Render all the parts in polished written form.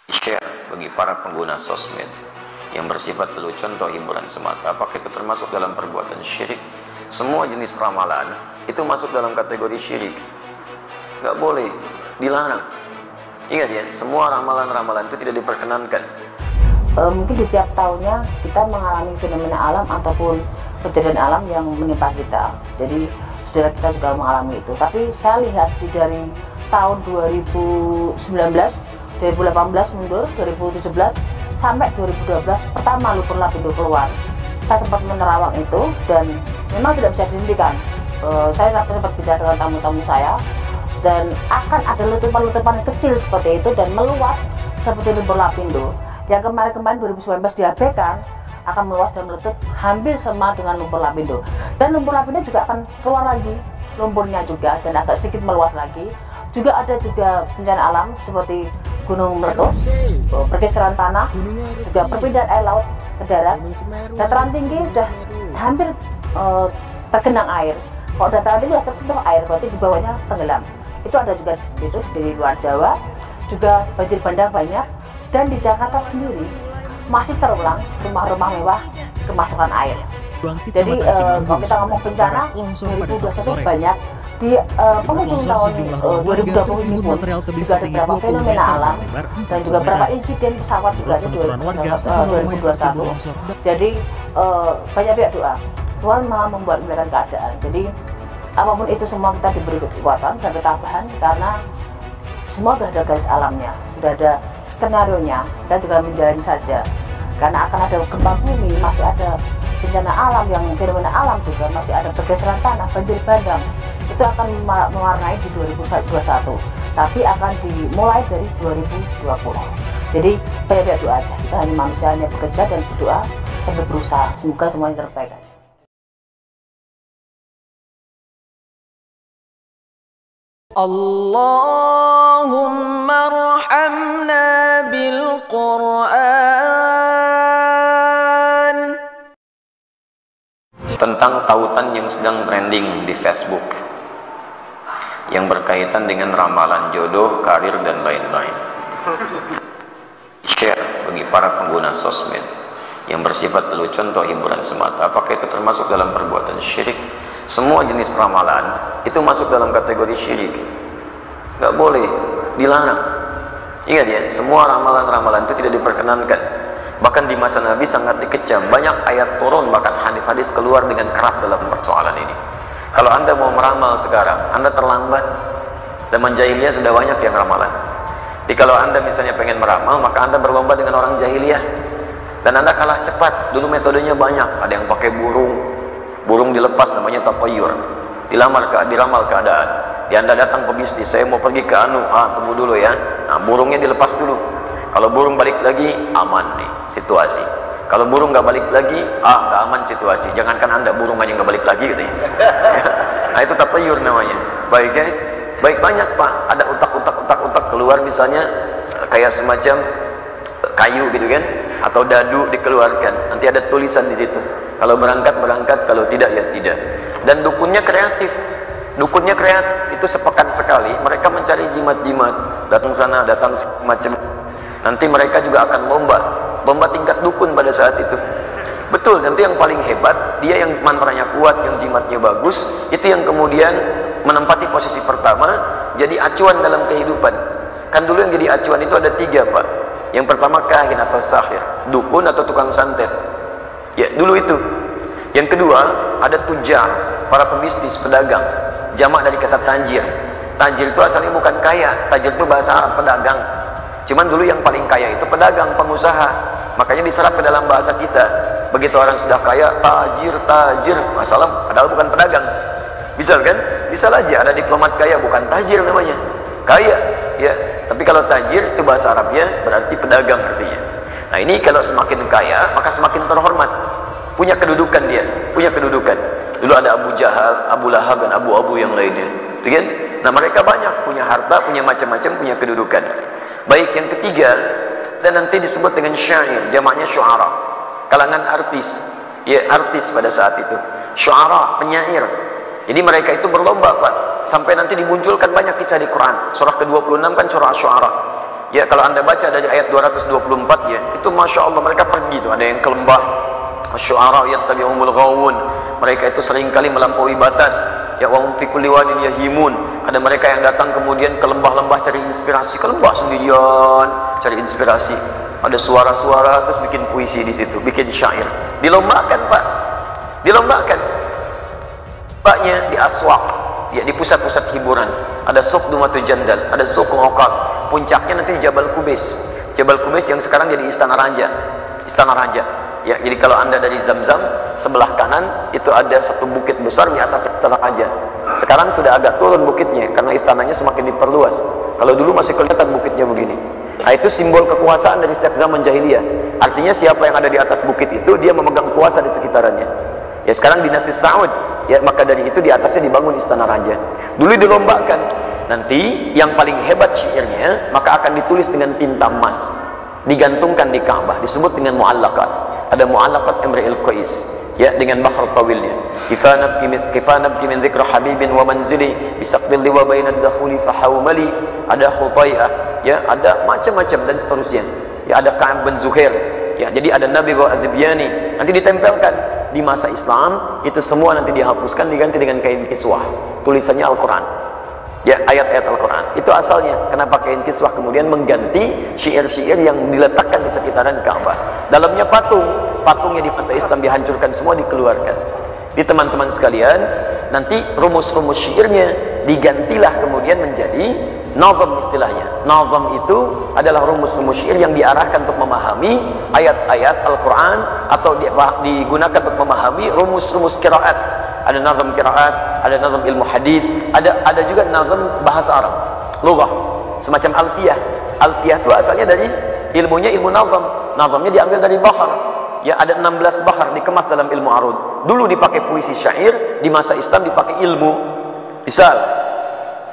Share bagi para pengguna sosmed yang bersifat lelucon atau hiburan semata, apakah itu termasuk dalam perbuatan syirik? Semua jenis ramalan itu masuk dalam kategori syirik, nggak boleh, dilarang. Ingat ya, semua ramalan-ramalan itu tidak diperkenankan. Mungkin di tiap tahunnya kita mengalami fenomena alam ataupun kejadian alam yang menimpa kita, jadi saudara kita juga mengalami itu. Tapi saya lihat dari tahun 2019, 2018 mundur, 2017 sampai 2012 pertama Lumpur Lapindo keluar. Saya sempat menerawang itu dan memang tidak bisa dihentikan. Saya sempat bicara dengan tamu-tamu saya dan akan ada letupan-letupan kecil seperti itu dan meluas seperti Lumpur Lapindo yang kemarin 2019 diabaikan, akan meluas dan meletup hampir sama dengan Lumpur Lapindo. Dan Lumpur Lapindo juga akan keluar lagi lumpurnya juga dan agak sedikit meluas lagi. Juga ada juga bencana alam seperti gunung meletus, pergeseran tanah, juga perpindahan air laut ke darat. Dataran tinggi sudah hampir tergenang air. Kalau dataran tinggi sudah tersentuh air, berarti di bawahnya tenggelam. Itu ada juga seperti itu di luar Jawa, juga banjir bandang banyak. Dan di Jakarta sendiri masih terulang rumah-rumah mewah kemasukan air. Jadi kalau kita ngomong bencana 2021 banyak di penghujung tahun 2020 ini pun juga ada beberapa fenomena alam dan juga beberapa insiden pesawat juga ada 2021. Jadi banyak doa. Tuhan malah membuat membiarkan keadaan. Jadi apapun itu semua kita diberi kekuatan dan ketabahan karena semua sudah ada garis alamnya, sudah ada skenario-nya, kita juga menjalani saja. Karena akan ada gempa bumi, masih ada bencana alam yang fenomena alam juga, masih ada pergeseran tanah, banjir bandang. Itu akan mewarnai di 2021, tapi akan dimulai dari 2020. Jadi banyak doa aja, kita hanya manusia, hanya bekerja dan berdoa sambil berusaha. Semoga semuanya terbaik aja. Allahumma arhamna bil Quran. Tentang tautan yang sedang trending di Facebook yang berkaitan dengan ramalan jodoh, karir, dan lain-lain. Share bagi para pengguna sosmed yang bersifat lelucon atau hiburan semata, apakah itu termasuk dalam perbuatan syirik? Semua jenis ramalan itu masuk dalam kategori syirik, nggak boleh, dilarang. Ingat ya, semua ramalan-ramalan itu tidak diperkenankan. Bahkan di masa Nabi sangat dikecam, banyak ayat turun, bahkan hadis-hadis keluar dengan keras dalam persoalan ini. Kalau Anda mau meramal sekarang, Anda terlambat. Zaman jahiliyah sudah banyak yang ramalan. Jadi kalau Anda misalnya pengen meramal, maka Anda berlomba dengan orang jahiliyah dan Anda kalah cepat. Dulu metodenya banyak, ada yang pakai burung dilepas, namanya tatayur, diramal keadaan. Anda datang pebisnis, saya mau pergi ke tunggu dulu ya. Nah, burungnya dilepas dulu. Kalau burung balik lagi, aman nih situasi. Kalau burung nggak balik lagi, nggak aman situasi. Jangankan Anda, burung aja nggak balik lagi katanya. Nah, itu tatayur namanya. Baik ya, baik banyak Pak. Ada utak keluar misalnya kayak semacam kayu gitu kan, atau dadu dikeluarkan. Nanti ada tulisan di situ. Kalau berangkat, kalau tidak ya tidak. Dan dukunnya kreatif. Itu sepekan sekali mereka mencari jimat-jimat, datang sana, datang macam. Nanti mereka juga akan lomba tingkat dukun pada saat itu. Betul, nanti yang paling hebat, dia yang mantranya kuat, yang jimatnya bagus, itu yang kemudian menempati posisi pertama, jadi acuan dalam kehidupan. Kan dulu yang jadi acuan itu ada 3 Pak. Yang pertama kahin atau sahir, dukun atau tukang santet. Ya, dulu itu. Yang kedua, ada tujar, para pebisnis, pedagang. Jamak dari kata tajir. Tajir itu asalnya bukan kaya, tajir itu bahasa Arab pedagang. Cuman dulu yang paling kaya itu pedagang, pengusaha. Makanya diserap ke dalam bahasa kita. Begitu orang sudah kaya, tajir, masalah padahal bukan pedagang. Bisa kan? Bisa aja ada diplomat kaya, bukan tajir namanya. Kaya, ya. Tapi kalau tajir itu bahasa Arabnya berarti pedagang artinya. Nah, ini kalau semakin kaya, maka semakin terhormat. Punya kedudukan dia, punya kedudukan. Dulu ada Abu Jahal, Abu Lahab, dan Abu yang lainnya. Gitu kan? Nah, mereka banyak punya harta, punya macam-macam, punya kedudukan. Baik, yang ketiga, dan nanti disebut dengan syair, jamaknya syu'ara. Kalangan artis. Ya, artis pada saat itu. Syu'ara, penyair. Jadi mereka itu berlomba Pak, sampai nanti dimunculkan banyak kisah di Quran. Surah ke-26 kan surah Asy-Syu'ara. Ya, kalau Anda baca dari ayat 224 ya, itu Masya Allah mereka pergi tuh, ada yang ke lembah Asy-Syu'ara yattabi'umul ghawun. Mereka itu seringkali melampaui batas. Ya, wa hum fi kulli wadin yahimun. Ada mereka yang datang kemudian ke lembah-lembah cari inspirasi, ke lembah sendirian cari inspirasi. Ada suara-suara terus bikin puisi di situ, bikin syair. Dilombakan, Pak. Dilombakan. Paknya di aswaq, ya di pusat-pusat hiburan. Ada Suq Dumatul Jandal, ada Suq Uqab. Puncaknya nanti Jabal Kubais. Jabal Kubais yang sekarang jadi Istana Raja. Istana Raja. Ya, jadi kalau Anda dari Zamzam sebelah kanan itu ada satu bukit besar di atas Istana Raja. Sekarang sudah agak turun bukitnya karena istananya semakin diperluas. Kalau dulu masih kelihatan bukitnya begini. Nah, itu simbol kekuasaan dari sejak zaman jahiliyah. Artinya siapa yang ada di atas bukit itu dia memegang kuasa di sekitarannya. Ya, sekarang dinasti Saud, ya maka dari itu di atasnya dibangun Istana Raja. Dulu dilombakan. Nanti yang paling hebat syairnya maka akan ditulis dengan tinta emas, digantungkan di Ka'bah, disebut dengan mu'allaqat. Ada mu'allaqat Imri'il Qais, ya dengan bahr tawilnya. Kifanabki min dzikra habibin wa manzili bisaqdil liwa bainad dakhuli fahawmali. Ada Khutai'ah, ya ada macam-macam dan seterusnya. Ya ada Ka'ab bin Zuhair. Ya, jadi ada Nabi wa Adbiyani. Nanti ditempelkan di masa Islam itu semua nanti dihapuskan diganti dengan kain kiswah. Tulisannya Al-Qur'an. Ya, ayat-ayat Al-Quran itu asalnya. Kenapa kain kiswah kemudian mengganti syair-syair yang diletakkan di sekitaran Ka'bah. Dalamnya patung, patungnya di mata Islam dihancurkan semua, dikeluarkan. Di teman-teman sekalian, nanti rumus-rumus syairnya digantilah kemudian menjadi nazam istilahnya. Nazam itu adalah rumus-rumus syair yang diarahkan untuk memahami ayat-ayat Al-Quran atau digunakan untuk memahami rumus-rumus qiraat. Ada nazam qiraat, ada nazam ilmu hadis, ada juga nazam bahasa Arab, lughah, semacam alfiyah. Alfiyah itu asalnya dari ilmunya ilmu nazam. Nazamnya diambil dari bahar. Ya, ada 16 bahar dikemas dalam ilmu arud. Dulu dipakai puisi syair, di masa Islam dipakai ilmu. Misal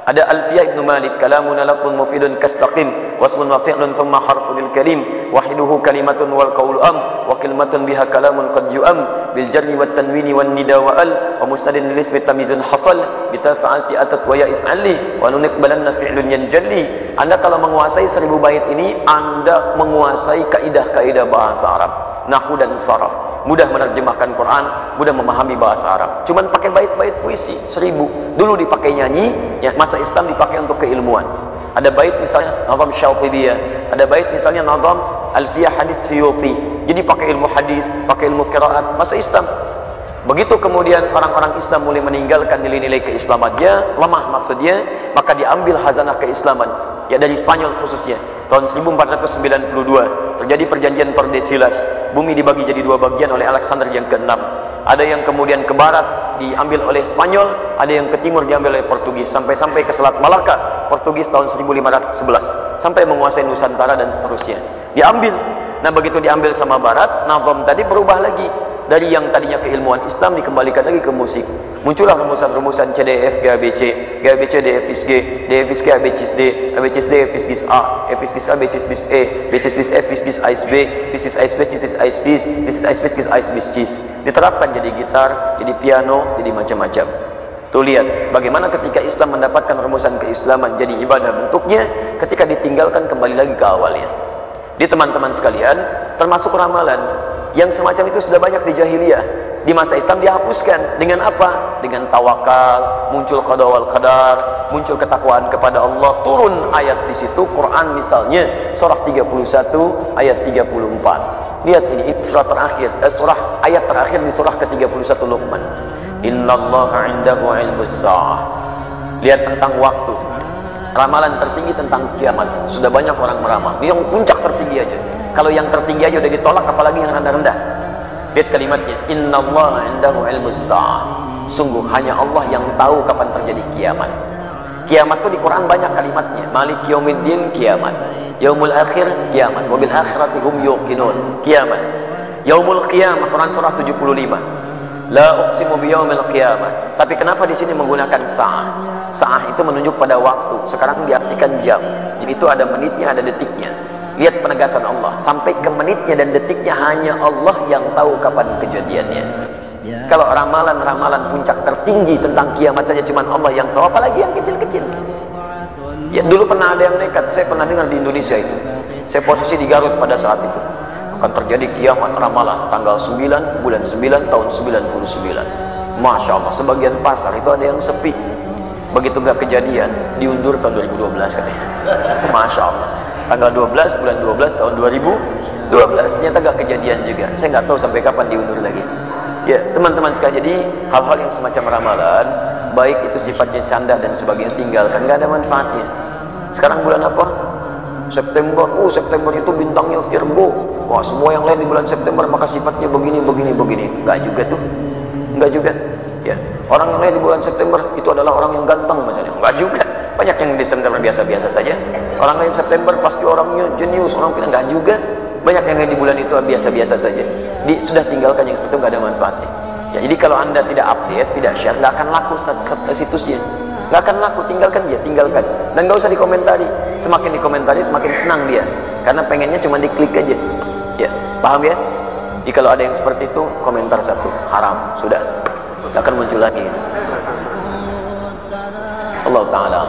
ada Alfiyah Ibnu Malik, kalamuna lafzun mufidun kastaqim wasmun wa fi'lun thumma harfun lil kalim wahiduhu kalimatun wal qawlu am wa kalimatun biha kalamun qad yu'am bil jarri wat tanwini wan nida wa al wa mustadin lil ismi tamizun hasal bitafa'alti atat wa ya if'ali wa nunqbalanna fi'lun yanjalli. Anda kalau menguasai 1000 bait ini, Anda menguasai kaidah-kaidah bahasa Arab, nahwu dan saraf. Mudah menerjemahkan Quran, mudah memahami bahasa Arab. Cuman pakai bait-bait puisi 1000. Dulu dipakai nyanyi, ya masa Islam dipakai untuk keilmuan. Ada bait misalnya nazam Syatibiyah, ada bait misalnya nazam Alfiyah Hadis Suyuti. Jadi pakai ilmu hadis, pakai ilmu qiraat masa Islam. Begitu kemudian orang-orang Islam mulai meninggalkan nilai-nilai keislamannya, lemah maksudnya, maka diambil khazanah keislaman, ya dari Spanyol khususnya. Tahun 1492 terjadi perjanjian Tordesillas. Bumi dibagi jadi 2 bagian oleh Alexander yang ke-6. Ada yang kemudian ke barat diambil oleh Spanyol, ada yang ke timur diambil oleh Portugis, sampai ke Selat Malaka. Portugis tahun 1511 sampai menguasai Nusantara dan seterusnya. Diambil. Nah, begitu diambil sama barat, nazam tadi berubah lagi. Dari yang tadinya keilmuan Islam dikembalikan lagi ke musik. Muncullah rumusan-rumusan CDF GABC, GABC DFIS G, DFIS G ABCIS D, ABCIS D FIS A, FIS A BCIS E, BCIS F FIS AIS B, FIS AIS B CIS AIS FIS, FIS AIS FIS AIS BCIS. Diterapkan jadi gitar, jadi piano, jadi macam-macam. Tuh lihat bagaimana ketika Islam mendapatkan rumusan keislaman jadi ibadah bentuknya, ketika ditinggalkan kembali lagi ke awalnya. Di teman-teman sekalian, termasuk ramalan yang semacam itu sudah banyak di jahiliyah. Di masa Islam dihapuskan dengan apa? Dengan tawakal, muncul qada wal qadar, muncul ketakwaan kepada Allah, turun ayat di situ. Quran misalnya surah 31 ayat 34. Lihat ini surah terakhir, surah ayat terakhir di surah ke-31 Luqman. Innallaha 'indahu 'ilmus sa'ah. Lihat tentang waktu. Ramalan tertinggi tentang kiamat. Sudah banyak orang meramal. Yang puncak tertinggi aja. Kalau yang tertinggi aja udah ditolak, apalagi yang rendah-rendah. Lihat kalimatnya. Innallaha 'indahu 'ilmus sa'ah. Sungguh hanya Allah yang tahu kapan terjadi kiamat. Kiamat itu di Quran banyak kalimatnya. Malik yaumiddin, kiamat. Yaumul akhir, kiamat. Wa bil akhirati hum yuqinun, kiamat. Yaumul qiyamah, Quran surah 75. La uqsimu biyaumil qiyamah. Tapi kenapa di sini menggunakan sa'ah? Sa'ah itu menunjuk pada waktu. Sekarang diartikan jam. Jadi itu ada menitnya, ada detiknya. Lihat penegasan Allah. Sampai ke menitnya dan detiknya hanya Allah yang tahu kapan kejadiannya. Kalau ramalan-ramalan puncak tertinggi tentang kiamat saja cuma Allah yang tahu, apalagi yang kecil-kecil. Ya, dulu pernah ada yang nekat, saya pernah dengar di Indonesia itu. Saya posisi di Garut pada saat itu. Akan terjadi kiamat ramalan tanggal 9 bulan 9 tahun 99. Masya Allah, sebagian pasar itu ada yang sepi. Begitu gak kejadian, diundur tahun 2012 katanya. Masya Allah, tanggal 12 bulan 12 tahun 2012, ternyata gak kejadian juga. Saya nggak tahu sampai kapan diundur lagi. Ya teman-teman sekalian, jadi hal-hal yang semacam ramalan, baik itu sifatnya canda dan sebagainya, tinggalkan, nggak ada manfaatnya. Sekarang bulan apa? September. September itu bintangnya Virgo. Wah, semua yang lain di bulan September maka sifatnya begini. Nggak juga tuh, nggak juga. Ya, orang yang lain di bulan September itu adalah orang yang ganteng misalnya. Nggak juga. Banyak yang di September biasa-biasa saja. Orang lain September pasti orangnya jenius, orang bilang nggak juga. Banyak yang di bulan itu biasa-biasa saja. Sudah tinggalkan yang seperti itu, nggak ada manfaatnya. Ya, jadi kalau anda tidak update, tidak share, nggak akan laku situsnya. Nggak akan laku, tinggalkan dia, tinggalkan. Dan nggak usah dikomentari. Semakin dikomentari, semakin senang dia. Karena pengennya cuma diklik aja. Ya, paham ya? Jadi kalau ada yang seperti itu, komentar satu, haram, sudah. Nggak akan muncul lagi. Allah Ta'ala.